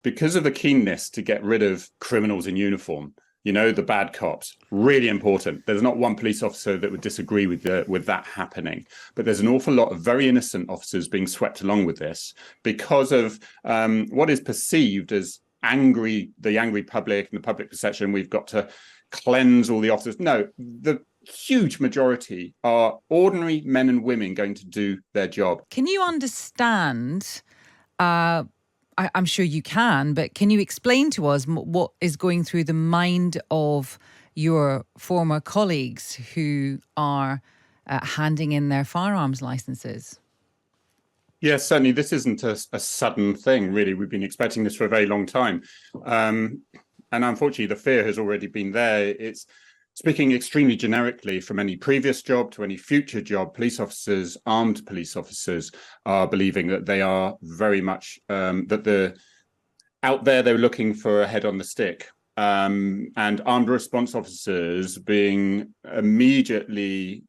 because of the keenness to get rid of criminals in uniform, the bad cops, really important. There's not one police officer that would disagree with that happening, but there's an awful lot of very innocent officers being swept along with this because of what is perceived as the angry public and the public perception. We've got to cleanse all the officers. No, the huge majority are ordinary men and women going to do their job. Can you understand? I'm sure you can, but can you explain to us what is going through the mind of your former colleagues who are handing in their firearms licenses? Yes, certainly. This isn't a sudden thing, really. We've been expecting this for a very long time. And unfortunately, the fear has already been there. It's speaking extremely generically from any previous job to any future job. Police officers, armed police officers, are believing that they are very much out there. They're looking for a head on the stick, and armed response officers being immediately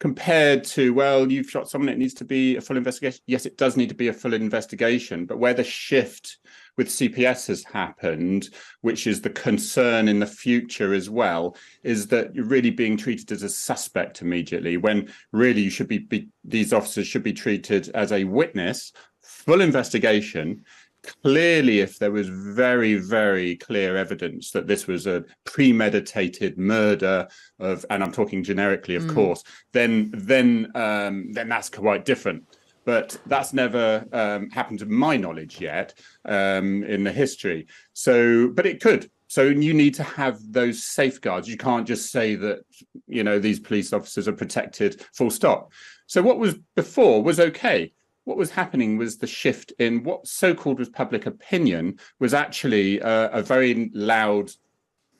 compared to, well, you've shot someone, it needs to be a full investigation. Yes, it does need to be a full investigation, but where the shift with CPS has happened, which is the concern in the future as well, is that you're really being treated as a suspect immediately, when really you should these officers should be treated as a witness, full investigation. Clearly, if there was very, very clear evidence that this was a premeditated murder and I'm talking generically, of course, then that's quite different. But that's never happened to my knowledge yet in the history. But it could. So you need to have those safeguards. You can't just say that, these police officers are protected, full stop. So what was before was okay. What was happening was the shift in what so-called was public opinion was actually a very loud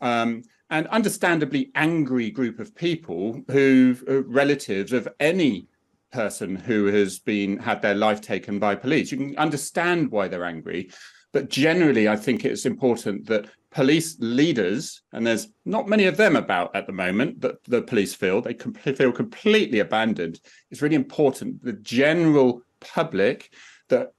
and understandably angry group of people who relatives of any person who has had their life taken by police. You can understand why they're angry, but generally I think it's important that police leaders, and there's not many of them about at the moment, that the police feel feel completely abandoned. It's really important the general public that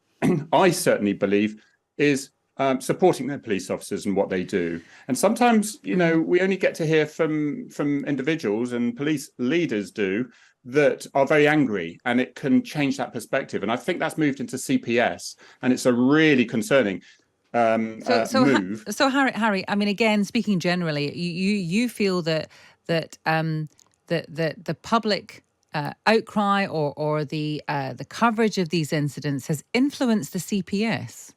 I certainly believe is supporting their police officers and what they do. And sometimes, we only get to hear from individuals, and police leaders that are very angry, and it can change that perspective. And I think that's moved into CPS, and it's a really concerning move. So Harry, I mean, again, speaking generally, you feel that the public outcry or the coverage of these incidents has influenced the CPS?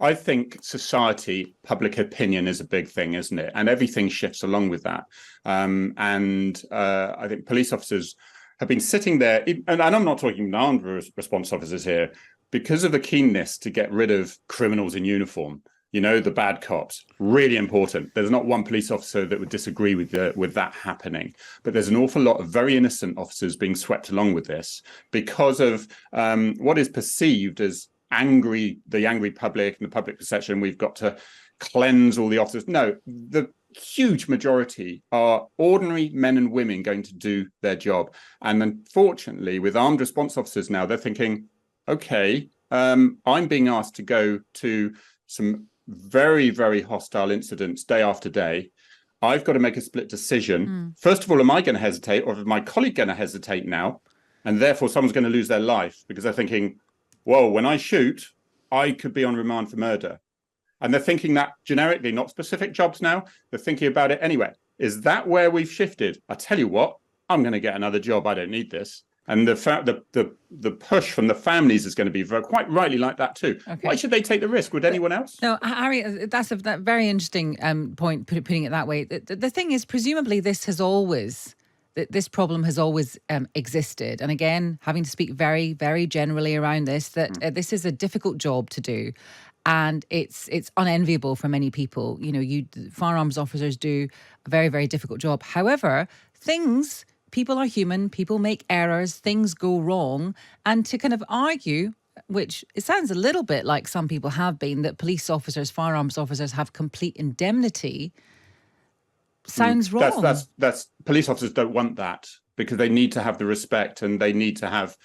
I think society, public opinion is a big thing, isn't it? And everything shifts along with that. I think police officers have been sitting there, and I'm not talking armed response officers here, because of the keenness to get rid of criminals in uniform. The bad cops, really important. There's not one police officer that would disagree with that happening, but there's an awful lot of very innocent officers being swept along with this because of what is perceived as the angry public and the public perception. We've got to cleanse all the officers. No, the huge majority are ordinary men and women going to do their job. And unfortunately, with armed response officers now, they're thinking, okay, I'm being asked to go to some very, very hostile incidents day after day. I've got to make a split decision. First of all, am I going to hesitate, or is my colleague going to hesitate now? And therefore, someone's going to lose their life because they're thinking, whoa, when I shoot, I could be on remand for murder. And they're thinking that generically, not specific jobs now. They're thinking about it anyway. Is that where we've shifted? I tell you what, I'm going to get another job. I don't need this. And the push from the families is going to be quite rightly like that too. Okay. Why should they take the risk? Would anyone else? No, Harry, that's a very interesting point, putting it that way. The thing is, presumably this problem has always existed. And again, having to speak very, very generally around this, this is a difficult job to do. And it's unenviable for many people. Firearms officers do a very, very difficult job. However, people are human, people make errors, things go wrong. And to kind of argue, which it sounds a little bit like some people have been, that police officers, firearms officers have complete indemnity, sounds wrong. That's police officers don't want that, because they need to have the respect, and they need to have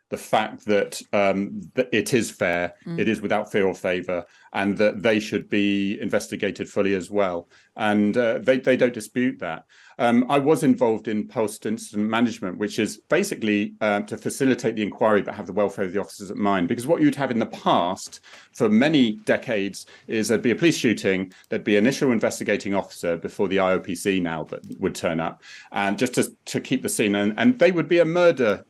the fact that, that it is fair, it is without fear or favour, and that they should be investigated fully as well. And they don't dispute that. I was involved in post-incident management, which is basically to facilitate the inquiry but have the welfare of the officers at mind. Because what you'd have in the past for many decades is there'd be a police shooting, there'd be an initial investigating officer before the IOPC now but would turn up, and just to keep the scene, and they would be a murder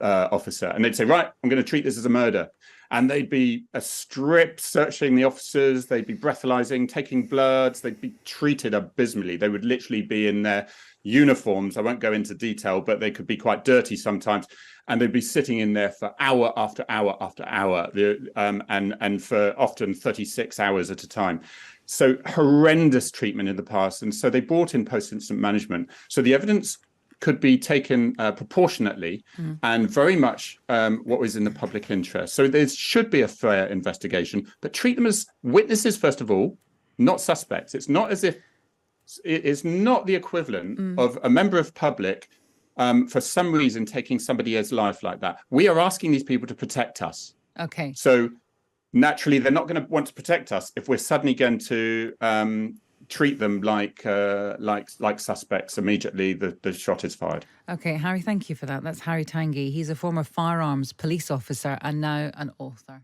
officer, and they'd say, right, I'm going to treat this as a murder. And they'd be a strip searching the officers, they'd be breathalyzing, taking bloods, they'd be treated abysmally. They would literally be in their uniforms. I won't go into detail, but they could be quite dirty sometimes. And they'd be sitting in there for hour after hour after hour, and for often 36 hours at a time. So horrendous treatment in the past. And so they brought in post-incident management. So the evidence could be taken proportionately and very much what was in the public interest. So there should be a fair investigation, but treat them as witnesses, first of all, not suspects. It's not as if it's not the equivalent of a member of public for some reason taking somebody's life like that. We are asking these people to protect us. Okay. So naturally, they're not going to want to protect us if we're suddenly going to treat them like suspects immediately the shot is fired. Okay, Harry, thank you for that. That's Harry Tangye. He's a former firearms police officer and now an author.